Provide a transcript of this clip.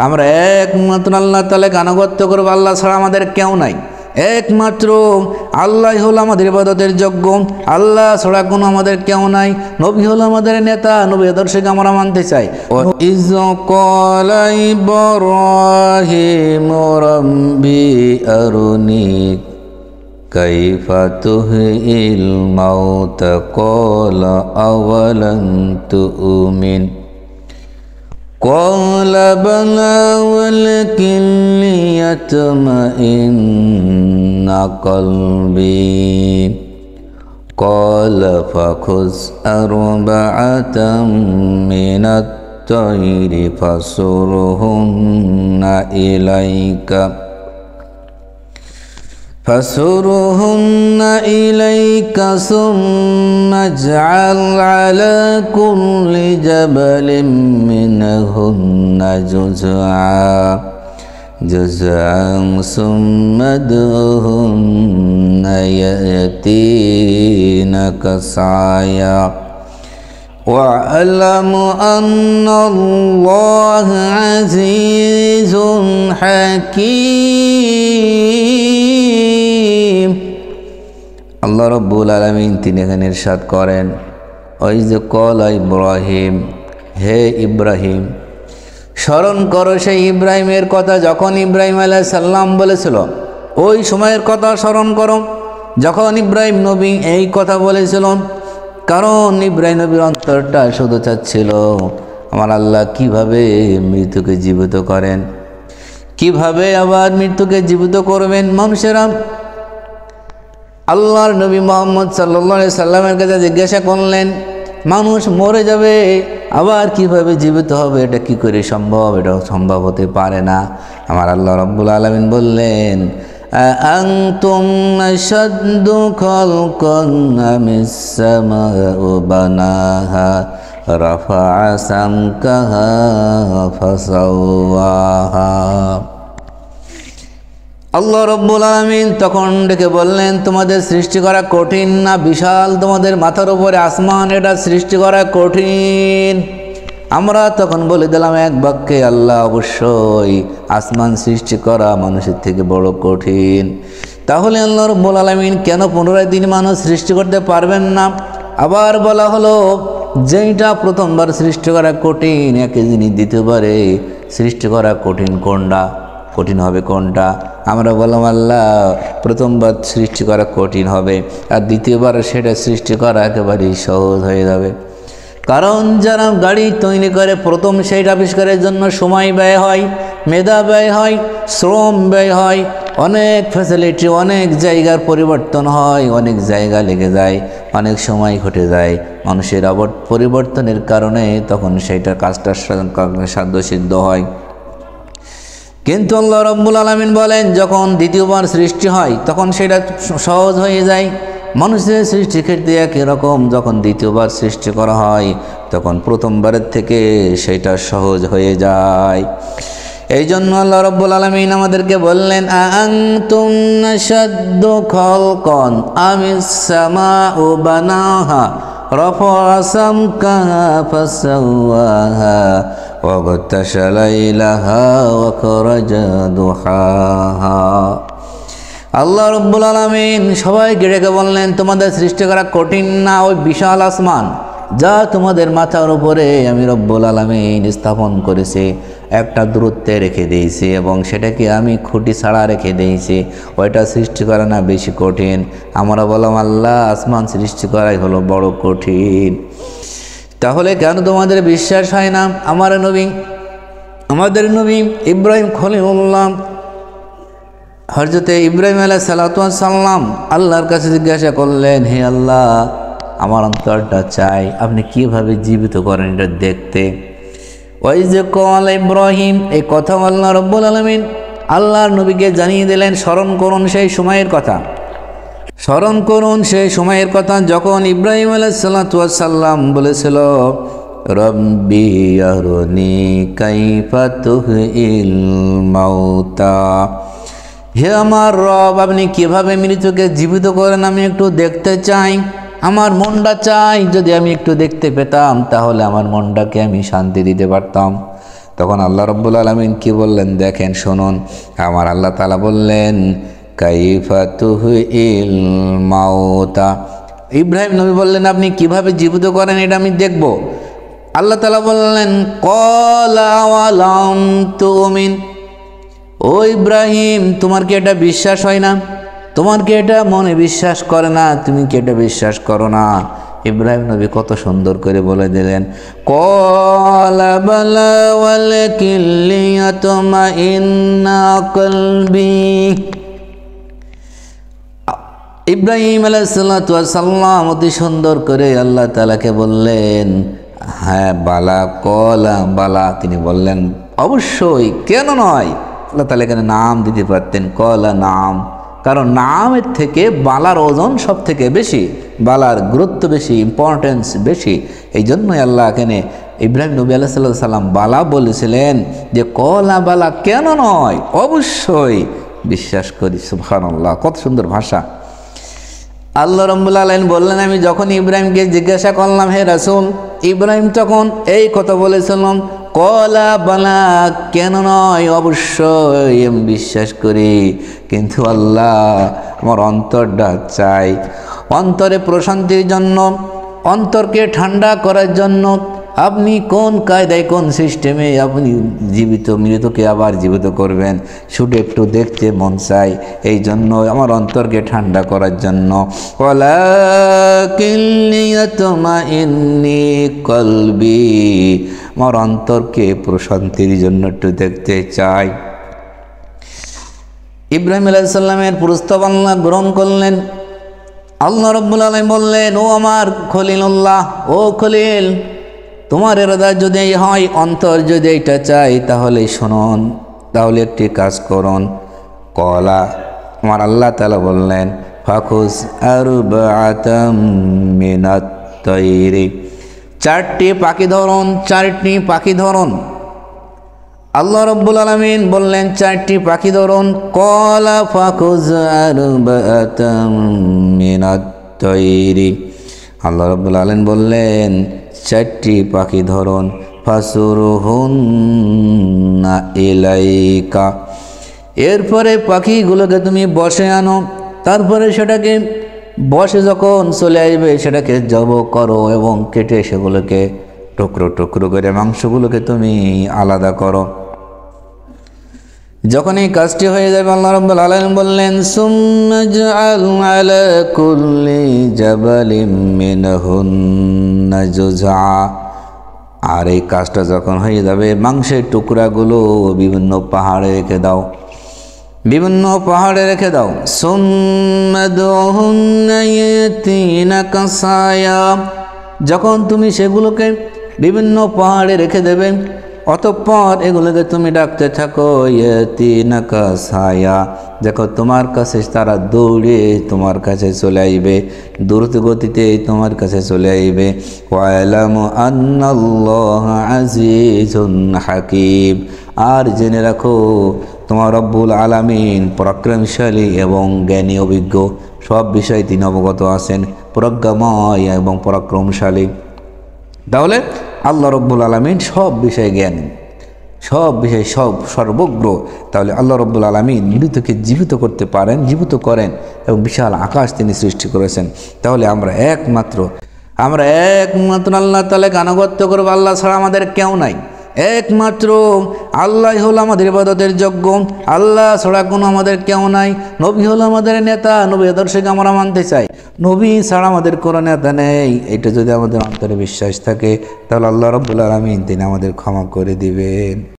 আমরা একমাত্র আল্লাহ তাআলাকে আনুগত্য করব, আল্লাহ ছাড়া আমাদের কেউ নাই। একমাত্র আল্লাহ হলো আমাদের ইবাদতের যোগ্য, আল্লাহ ছাড়া কোনো আমাদের কেউ নাই। নবী হলো আমাদের নেতা, নবী আদর্শকে আমরা মানতে চাই। ইয ক্বালা ইব্রাহিমু রাব্বি আরুনি কাইফা তুহয়িল মাউতা ক্বালা আওয়ালান তুমিন قال بلى ولكن ليطمئن قلبي قال فخذ أربعة من الطير فصرهن إليك ثم اجعل على كل جبل منهن جزعا ثم ادعهن يأتينك سعيا واعلم أن الله عزيز حكيم। আল্লাহ রাব্বুল আলামিন তিনি এখানে ইরশাদ করেন, ওই যে ক্বালা ইব্রাহিম, হে ইব্রাহিম, স্মরণ করো সেই ইব্রাহিমের কথা যখন ইব্রাহিম আলাইহিস সালাম বলেছিল। ওই সময়ের কথা স্মরণ করো যখন ইব্রাহিম নবী এই কথা বলেছিল। কারণ ইব্রাহিম নবীর অন্তরটা শুধু চাচ্ছিল আমার আল্লাহ কিভাবে মৃত্যুকে জীবিত করেন, কিভাবে আবার মৃত্যুকে জীবিত করবেন। মানুষেরা আল্লাহর নবী মুহাম্মদ সাল্লাল্লাহু আলাইহি সাল্লামের কাছে জিজ্ঞাসা করলেন, মানুষ মরে যাবে আবার কিভাবে জীবিত হবে, এটা কি করে সম্ভব? এটা সম্ভব হতে পারে না। আমার আল্লাহ রাব্বুল আলামিন বললেন, আনতুম আশাদ্দু খালকান আমিস সামাউ বানাহা রাফা'a সামকাহা ফাসাওয়াহা। আল্লাহ রাব্বুল আলামিন তখন ডেকে বললেন, তোমাদের সৃষ্টি করা কঠিন না বিশাল? তোমাদের মাথার উপরে আসমান, এটা সৃষ্টি করা কঠিন? আমরা তখন বলে দিলাম এক বাক্যে, আল্লাহ অবশ্যই আসমান সৃষ্টি করা মানুষের থেকে বড় কঠিন। তাহলে আল্লাহ রাব্বুল আলামিন কেন পুনরায় দিন মানুষ সৃষ্টি করতে পারবেন না? আবার বলা হলো, যেইটা প্রথমবার সৃষ্টি করা কঠিন একই জিনিস দ্বিতীয়বারে সৃষ্টি করা কঠিন কোনটা? কঠিন হবে কোনটা? আমরা বললাম আল্লাহ প্রথমবার সৃষ্টি করা কঠিন হবে, আর দ্বিতীয়বার সেটা সৃষ্টি করা একেবারেই সহজ হয়ে যাবে। কারণ যারা গাড়ি তৈরি করে প্রথম সেইটা আবিষ্কারের জন্য সময় ব্যয় হয়, মেধা ব্যয় হয়, শ্রম ব্যয় হয়, অনেক ফ্যাসিলিটি, অনেক জায়গার পরিবর্তন হয়, অনেক জায়গা লেগে যায়, অনেক সময় ঘটে যায়। মানুষের পরিবর্তনের কারণে তখন সেইটার কাজটা সাধ্যসিদ্ধ হয়। কিন্তু আল্লাহ রাব্বুল আলামিন বলেন, যখন দ্বিতীয়বার সৃষ্টি হয় তখন সেটা সহজ হয়ে যায়। মানুষের সৃষ্টির ক্ষেত্রে একই রকম, যখন দ্বিতীয়বার সৃষ্টি করা হয় তখন প্রথমবারের থেকে সেটা সহজ হয়ে যায়। এই জন্য আল্লাহ রাব্বুল আলামিন আমাদেরকে বললেন, আনতুম আশাদ্দু খালকান আমিস সামাউ বানাহা রাফা'a সামকাহা ফাসাওয়াহা وَغَطَّشَ لَيْلَهَا وَأَخْرَجَ ضُحَاهَا। আল্লাহ রাব্বুল আলামিন সবাইকে ডেকে বললেন, তোমাদের সৃষ্টি করা কঠিন না ওই বিশাল আসমান যা তোমাদের মাথার উপরে আমি রব্বুল আলামিন স্থাপন করেছি, একটা দূরত্বে রেখে দিয়েছি এবং সেটাকে আমি খুঁটি ছাড়া রেখে দিয়েছি। ওইটা সৃষ্টি করা না বেশি কঠিন? আমরা বললাম আল্লাহ আসমান সৃষ্টি করাই হলো বড় কঠিন। তাহলে কেন তোমাদের বিশ্বাস হয় না? আমাদের নবী ইব্রাহিম খলিলুল্লাহ হযরতে ইব্রাহিম আলাইহিস সালাতু ওয়াস সালাম আল্লাহর কাছে জিজ্ঞাসা করলেন, হে আল্লাহ আমার অন্তরটা চাই আপনি কিভাবে জীবিত করেন এটা দেখতে। ওই যে ক্বালা ইব্রাহিম, এই কথা আল্লাহ রাব্বুল আলামিন আল্লাহর নবীকে জানিয়ে দিলেন। স্মরণ করুন সেই সময়ের কথা, স্মরণ করুন সেই সময়ের কথা যখন ইব্রাহিম আলাইহিস সালাতু ওয়াস সালাম বলেছিল, রব্বি আরনি কাইফা তুহয়িল মাউতা, হে আমার রব আপনি কিভাবে মৃত্যুকে জীবিত করেন আমি একটু দেখতে চাই। আমার মনটা চাই, যদি আমি একটু দেখতে পেতাম তাহলে আমার মনটাকে আমি শান্তি দিতে পারতাম। তখন আল্লাহ রব্বুল আলামিন কি বললেন দেখেন, শুনুন। আমার আল্লাহ তাআলা বললেন কাইফা তুহইল মাউতা। ইব্রাহিম নবী বললেন আপনি কিভাবে জীবিত করেন এটা আমি দেখব। আল্লাহ তাআলা বললেন ক্বালা ওয়ালাম তুমিন। ও ইব্রাহিম, তোমার কি এটা বিশ্বাস হয় না? তোমার কি এটা মনে বিশ্বাস করে না? তুমি কি এটা বিশ্বাস করো না? ইব্রাহিম নবী কত সুন্দর করে বলে দিলেন ক্বালা বালা ওয়ালাকিন লিয়াতমাইন্না কলবি। ইব্রাহিম আলাইহিসসালাতু ওয়াসসালাম অতি সুন্দর করে আল্লাহ তাআলাকে বললেন হ্যাঁ বালা, কলা বালা। তিনি বললেন অবশ্যই, কেন নয়। আল্লাহ তাআলা এখানে নাম দিতে পারতেন কলা নাম, কারণ নামের থেকে বালার ওজন সব থেকে বেশি, বালার গুরুত্ব বেশি, ইম্পর্টেন্স বেশি। এই জন্যই আল্লাহ এখানে ইব্রাহিম নবী আলাইহিস সালাম বালা বলেছিলেন যে কলা বালা, কেন নয়, অবশ্যই বিশ্বাস করি। সুবহানাল্লাহ, কত সুন্দর ভাষা। আল্লাহ রাব্বুল আলামিন বললেন আমি যখন ইব্রাহিমকে জিজ্ঞাসা করলাম হে রাসূল, ইব্রাহিম তখন এই কথা বলেছিলাম কলা বালা, কেন নয়, অবশ্যই আমি বিশ্বাস করি, কিন্তু আল্লাহ আমার অন্তরটা চাই। অন্তরে প্রশান্তির জন্য, অন্তরকে ঠান্ডা করার জন্য আপনি কোন কায়দায়, কোন সিস্টেমে আপনি জীবিত মৃতকে আবার জীবিত করবেন, শুধু একটু দেখতে মন চাই। এই জন্য আমার অন্তরকে ঠান্ডা করার জন্য ওয়ালাকিন লিয়াতমাইন্নি কলবি, আমার অন্তরকে প্রশান্তির জন্য একটু দেখতে চাই। ইব্রাহিম আলাইহিস সালামের প্রস্তাব আল্লাহ গ্রহণ করলেন। আল্লাহ রাব্বুল আলামিন বললেন ও আমার খলিলুল্লাহ, ও খলিল, তোমার ইরাদা যদি হয়, অন্তর যদি এটা চাই, তাহলে শুনুন, তাহলে একটি কাজ করুন। কলা, আমার আল্লাহ তাআলা বললেন ফাখুজ আরবাআতাম মিনাত তাইরি, চারটি পাখি ধরুন, চারটি পাখি ধরুন। আল্লাহ রাব্বুল আলামিন বললেন চারটি পাখি ধরুন। কলা ফাখুজ আরবাআতাম মিনাত তাইরি, আল্লাহ রাব্বুল আলামিন বললেন চারটি পাখি ধরুন। ফাসুরহুন্না ইলাইকা, এরপরে পাখিগুলোকে তুমি বসে আনো, তারপরে সেটাকে বসে যখন চলে আসবে সেটাকে জবাই করো এবং কেটে সেগুলোকে টুকরো টুকরো করে মাংসগুলোকে তুমি আলাদা করো। যখন এই কাজটি হয়ে যাবে আল্লাহ রাব্বুল আলামিন বললেন সুম্মা জাআল আলা কুল্লি জাবালিন মিনহুন্না জুজআ, আর এই কাজটা যখন হয়ে যাবে মাংসের টুকরাগুলো বিভিন্ন পাহাড়ে রেখে দাও, বিভিন্ন পাহাড়ে রেখে দাও। সুম্মা দুহুন্না ইয়াতিনাকা সায়া, যখন তুমি সেগুলোকে বিভিন্ন পাহাড়ে রেখে দেবে, অতঃপর এগুলোকে তুমি ডাকতে থাকো ইয়াতিনাকা সায়া, দেখো তোমার কাছে তারা দৌড়ে তোমার কাছে চলে আসবে, দ্রুত গতিতে তোমার কাছে চলে আসবে। ওয়ালামু আন্নাল্লাহা আজিজুন হাকিম, আর জেনে রাখো তোমার রব্বুল আলামিন পরাক্রমশালী এবং জ্ঞানী অভিজ্ঞ, সব বিষয়ে তিনি অবগত আছেন, প্রজ্ঞাময় এবং পরাক্রমশালী। তাহলে আল্লাহ রব্বুল আলামিন সব বিষয়ে জ্ঞানী, সব বিষয়ে সর্বজ্ঞ। তাহলে আল্লাহ রব্বুল আলামিন মৃতকে জীবিত করতে পারেন, জীবিত করেন, এবং বিশাল আকাশ তিনি সৃষ্টি করেছেন। তাহলে আমরা একমাত্র আল্লাহ তাআলাকে আনুগত্য করব, আল্লাহ ছাড়া আমাদের কেউ নাই। একমাত্র আল্লাহ হলো আমাদের ইবাদতের যোগ্য, আল্লাহ ছাড়া কোনো আমাদের কেউ নাই। নবী হলো আমাদের নেতা, নবী আদর্শকে আমরা মানতে চাই, নবী ছাড়া আমাদের কোনো নেতা নেই। এটা যদি আমাদের অন্তরে বিশ্বাস থাকে তাহলে আল্লাহ রাব্বুল আলামিন তিনি আমাদের ক্ষমা করে দিবেন।